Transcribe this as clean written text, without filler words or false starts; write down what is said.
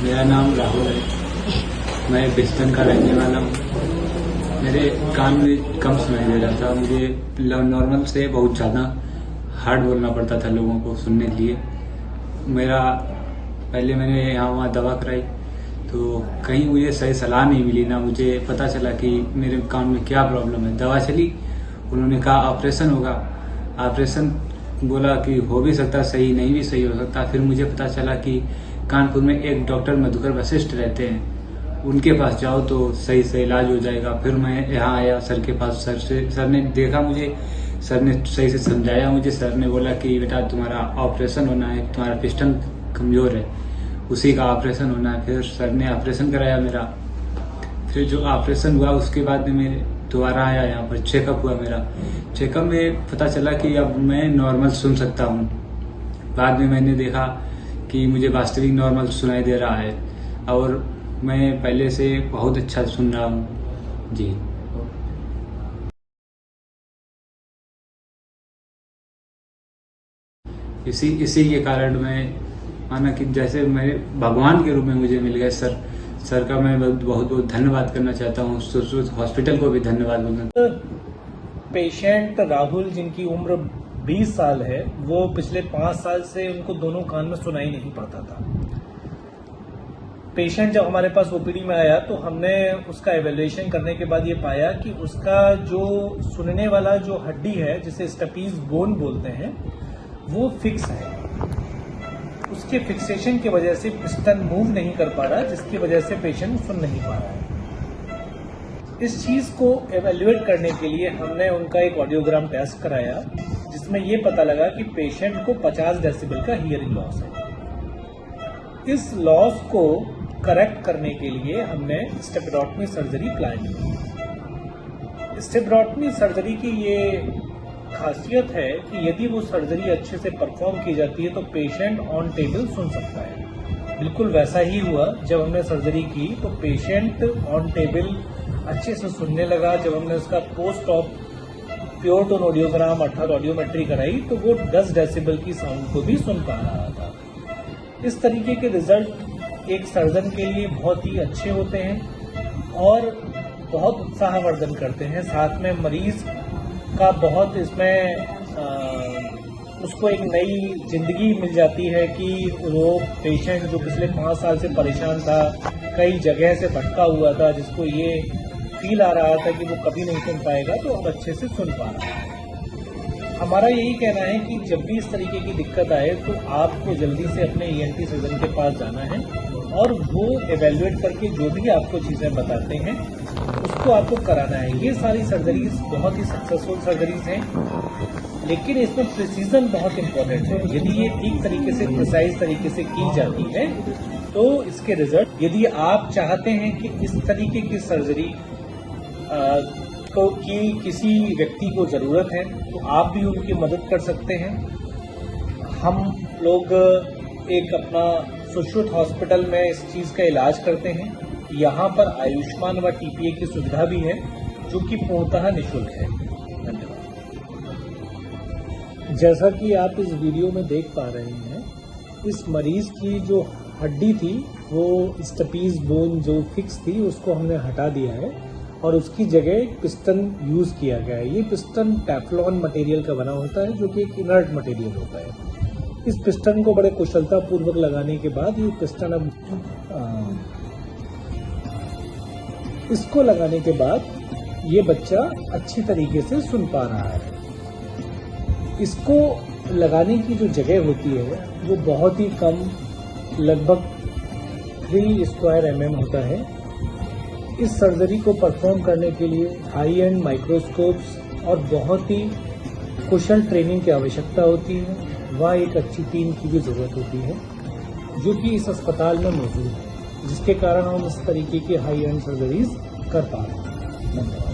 मेरा नाम राहुल है। मैं बिस्टन का रहने वाला हूँ। मेरे कान में कम सुनाई दे रहा था। मुझे नॉर्मल से बहुत ज़्यादा हार्ड बोलना पड़ता था लोगों को सुनने के लिए। पहले मैंने यहाँ वहाँ दवा कराई तो कहीं मुझे सही सलाह नहीं मिली, ना मुझे पता चला कि मेरे कान में क्या प्रॉब्लम है। दवा चली, उन्होंने कहा ऑपरेशन होगा। ऑपरेशन बोला कि हो भी सकता, सही नहीं भी सही हो सकता। फिर मुझे पता चला कि कानपुर में एक डॉक्टर मधुकर वशिष्ठ रहते हैं, उनके पास जाओ तो सही से इलाज हो जाएगा। फिर मैं यहाँ आया सर के पास। सर ने देखा मुझे, सर ने सही से समझाया मुझे। सर ने बोला कि बेटा तुम्हारा ऑपरेशन होना है, तुम्हारा पिस्टन कमजोर है, उसी का ऑपरेशन होना है। फिर सर ने ऑपरेशन कराया मेरा। फिर जो ऑपरेशन हुआ उसके बाद में मेरे दोबारा आया यहाँ पर, चेकअप हुआ मेरा। चेकअप में पता चला कि अब मैं नॉर्मल सुन सकता हूँ। बाद में मैंने देखा कि मुझे वास्तविक नॉर्मल सुनाई दे रहा है और मैं पहले से बहुत अच्छा सुन रहा हूँ जी। इसी के कारण मैं माना कि जैसे मेरे भगवान के रूप में मुझे मिल गए सर का मैं बहुत बहुत धन्यवाद करना चाहता हूँ। हॉस्पिटल को भी धन्यवाद बोलना। पेशेंट राहुल जिनकी उम्र 20 साल है, वो पिछले 5 साल से उनको दोनों कान में सुनाई नहीं पड़ता था। पेशेंट जब हमारे पास ओपीडी में आया तो हमने उसका एवेल्युएशन करने के बाद ये पाया कि उसका जो सुनने वाला जो हड्डी है, जिसे स्टपीज बोन बोलते हैं, वो फिक्स है। उसके फिक्सेशन की वजह से पिस्टन मूव नहीं कर पा रहा, जिसकी वजह से पेशेंट सुन नहीं पा रहा है। इस चीज को एवेल्युएट करने के लिए हमने उनका एक ऑडियोग्राम टेस्ट कराया, जिसमें ये पता लगा कि पेशेंट को 50 डेसिबल का हियरिंग लॉस है। इस लॉस को करेक्ट करने के लिए हमने स्टेप्रोटमी सर्जरी प्लान की। स्टेप्रोटमी सर्जरी की ये खासियत है कि यदि वो सर्जरी अच्छे से परफॉर्म की जाती है तो पेशेंट ऑन टेबल सुन सकता है। बिल्कुल वैसा ही हुआ। जब हमने सर्जरी की तो पेशेंट ऑन टेबल अच्छे से सुनने लगा। जब हमने उसका post op pure tone audiogram अर्थात ऑडियोमेट्री कराई तो वो 10 डेसिबल की साउंड को भी सुन पा रहा था। इस तरीके के रिजल्ट एक सर्जन के लिए बहुत ही अच्छे होते हैं और बहुत उत्साहवर्धन करते हैं। साथ में मरीज का बहुत इसमें उसको एक नई जिंदगी मिल जाती है कि वो पेशेंट जो पिछले 5 साल से परेशान था, कई जगह से भटका हुआ था, जिसको ये फील आ रहा था कि वो कभी नहीं सुन पाएगा, तो अब अच्छे से सुन पा रहा है। हमारा यही कहना है कि जब भी इस तरीके की दिक्कत आए तो आपको जल्दी से अपने ENT सर्जन के पास जाना है और वो एवेल्युएट करके जो भी आपको चीज़ें बताते हैं उसको आपको कराना है। ये सारी सर्जरीज बहुत ही सक्सेसफुल सर्जरीज हैं, लेकिन इसमें प्रिसीजन बहुत इंपॉर्टेंट है। यदि ये ठीक तरीके से, प्रिसाइज तरीके से की जाती है तो इसके रिजल्ट, यदि आप चाहते हैं कि इस तरीके की सर्जरी की किसी व्यक्ति को जरूरत है तो आप भी उनकी मदद कर सकते हैं। हम लोग एक अपना सुश्रुत हॉस्पिटल में इस चीज का इलाज करते हैं। यहाँ पर आयुष्मान व TPA की सुविधा भी है, जो कि पूर्णतः निःशुल्क है। धन्यवाद। जैसा कि आप इस वीडियो में देख पा रहे हैं, इस मरीज की जो हड्डी थी वो स्टपीज बोन जो फिक्स थी उसको हमने हटा दिया है और उसकी जगह एक पिस्टन यूज किया गया है। ये पिस्टन टेफ्लॉन मटेरियल का बना होता है, जो कि एक इनर्ट मटेरियल होता है। इस पिस्टन को बड़े कुशलता पूर्वक लगाने के बाद ये पिस्टन अब इसको लगाने के बाद ये बच्चा अच्छी तरीके से सुन पा रहा है। इसको लगाने की जो जगह होती है वो बहुत ही कम, लगभग 3 स्क्वायर mm होता है। इस सर्जरी को परफॉर्म करने के लिए हाई एंड माइक्रोस्कोप्स और बहुत ही कुशल ट्रेनिंग की आवश्यकता होती है। वह एक अच्छी टीम की भी जरूरत होती है, जो कि इस अस्पताल में मौजूद है, जिसके कारण हम इस तरीके की हाई एंड सर्जरीज कर पा रहे हैं। धन्यवाद।